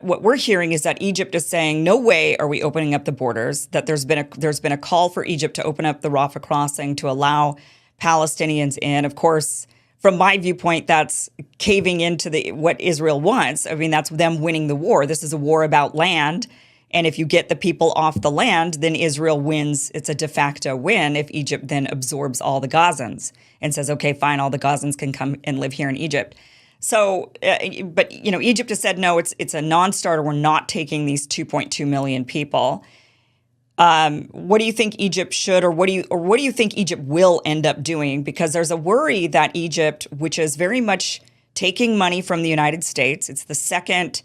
what we're hearing is that Egypt is saying, no way are we opening up the borders, that there's been a call for Egypt to open up the Rafah crossing to allow Palestinians in. Of course, from my viewpoint, that's caving into what Israel wants. I mean, that's them winning the war. This is a war about land. And if you get the people off the land, then Israel wins. It's a de facto win if Egypt then absorbs all the Gazans and says, okay, fine, all the Gazans can come and live here in Egypt. So, but, Egypt has said, no, it's a non-starter. We're not taking these 2.2 million people. What do you think Egypt should, or what do you think Egypt will end up doing? Because there's a worry that Egypt, which is very much taking money from the United States, it's the second,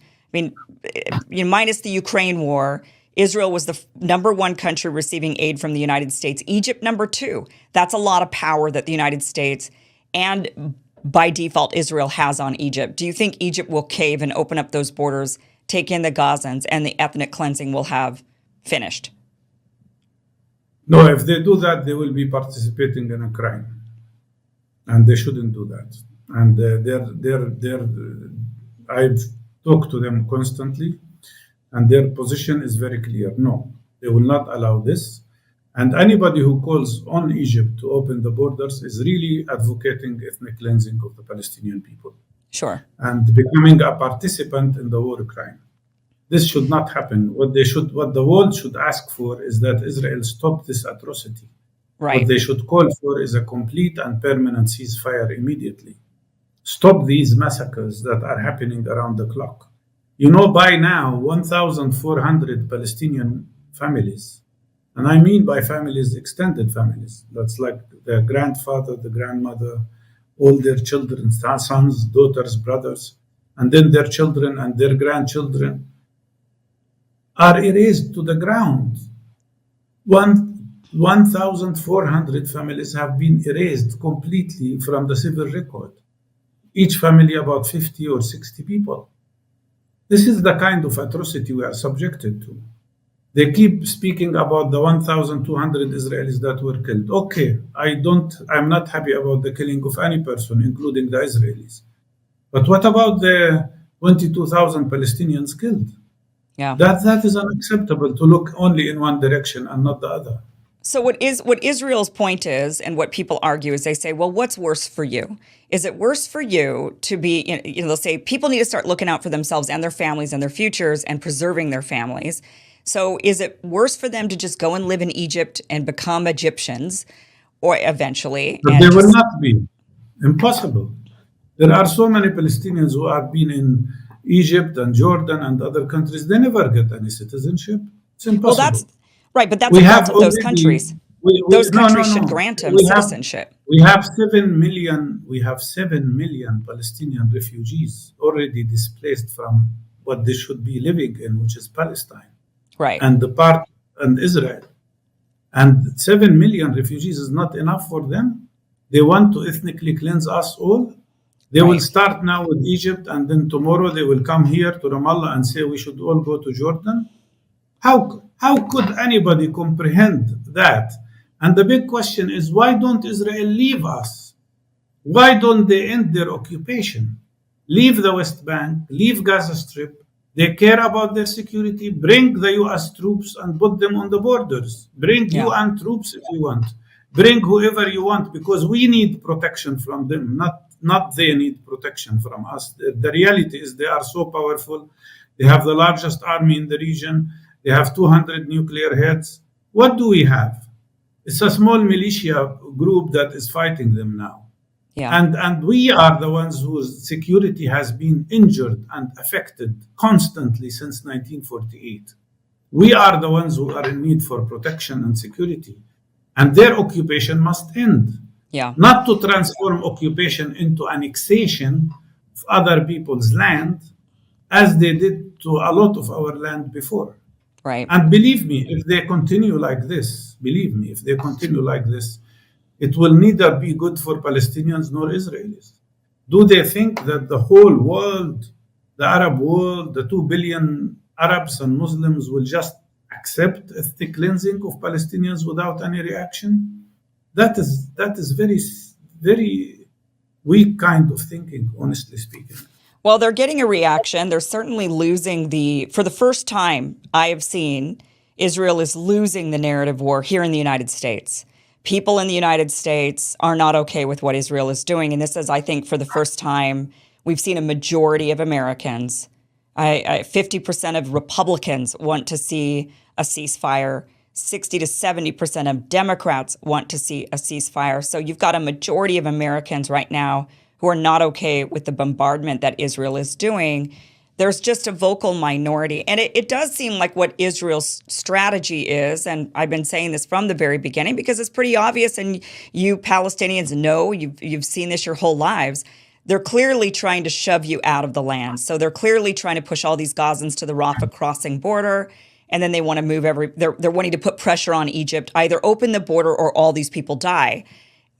minus the Ukraine war, Israel was the number one country receiving aid from the United States. Egypt, number two. That's a lot of power that the United States and by default Israel has on Egypt. Do you think Egypt will cave and open up those borders, take in the Gazans, and the ethnic cleansing will have finished? No, if they do that, they will be participating in a crime, and they shouldn't do that. And I've talked to them constantly, and their position is very clear. No, they will not allow this. And anybody who calls on Egypt to open the borders is really advocating ethnic cleansing of the Palestinian people. Sure. And becoming a participant in the war crime. This should not happen. What the world should ask for is that Israel stop this atrocity. Right. What they should call for is a complete and permanent ceasefire immediately. Stop these massacres that are happening around the clock. By now, 1,400 Palestinian families, and I mean by families, extended families. That's like the grandfather, the grandmother, all their children, sons, daughters, brothers, and then their children and their grandchildren are erased to the ground. 1,400 families have been erased completely from the civil record. Each family about 50 or 60 people. This is the kind of atrocity we are subjected to. They keep speaking about the 1,200 Israelis that were killed. Okay, I'm not happy about the killing of any person, including the Israelis. But what about the 22,000 Palestinians killed? Yeah. That is unacceptable to look only in one direction and not the other. So what Israel's point is, and what people argue, is they say, well, what's worse for you? Is it worse for you to be, they'll say people need to start looking out for themselves and their families and their futures and preserving their families. So is it worse for them to just go and live in Egypt and become Egyptians, or eventually? But they will not be. Impossible. There are so many Palestinians who have been in Egypt and Jordan and other countries. They never get any citizenship. It's impossible. Well, that's right, but that's the fault of those countries. Those countries should grant them citizenship. We have 7 million. We have 7 million Palestinian refugees already displaced from what they should be living in, which is Palestine. Right. And Israel. And 7 million refugees is not enough for them. They want to ethnically cleanse us all. They will start now with Egypt, and then tomorrow they will come here to Ramallah and say we should all go to Jordan. How could anybody comprehend that? And the big question is, why don't Israel leave us? Why don't they end their occupation? Leave the West Bank, leave Gaza Strip. They care about their security. Bring the U.S. troops and put them on the borders. Bring UN troops if you want. Bring whoever you want, because we need protection from them, not they need protection from us. The reality is they are so powerful. They have the largest army in the region. They have 200 nuclear heads. What do we have? It's a small militia group that is fighting them now. Yeah. And we are the ones whose security has been injured and affected constantly since 1948. We are the ones who are in need for protection and security. And their occupation must end. Yeah. Not to transform occupation into annexation of other people's land, as they did to a lot of our land before. Right. And believe me, if they continue like this, it will neither be good for Palestinians nor Israelis. Do they think that the whole world, the Arab world, the 2 billion Arabs and Muslims will just accept ethnic cleansing of Palestinians without any reaction? That is very, very weak kind of thinking, honestly speaking. Well, they're getting a reaction. They're certainly losing for the first time I have seen, Israel is losing the narrative war here in the United States. People in the United States are not okay with what Israel is doing. And this is, I think, for the first time, we've seen a majority of Americans, 50% of Republicans want to see a ceasefire. 60 to 70% of Democrats want to see a ceasefire. So you've got a majority of Americans right now who are not okay with the bombardment that Israel is doing. There's just a vocal minority. And it does seem like what Israel's strategy is, and I've been saying this from the very beginning because it's pretty obvious, and you Palestinians know, you've seen this your whole lives. They're clearly trying to shove you out of the land. So they're clearly trying to push all these Gazans to the Rafah crossing border. And then they want to move they're wanting to put pressure on Egypt, either open the border or all these people die.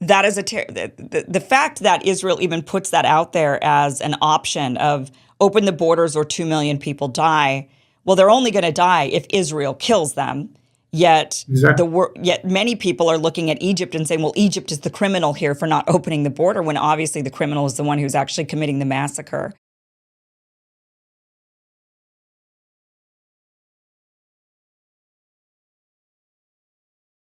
That is the fact that Israel even puts that out there as an option of open the borders or 2 million people die. Well, they're only going to die if Israel kills them. Yet yet many people are looking at Egypt and saying, well, Egypt is the criminal here for not opening the border, when obviously the criminal is the one who's actually committing the massacre.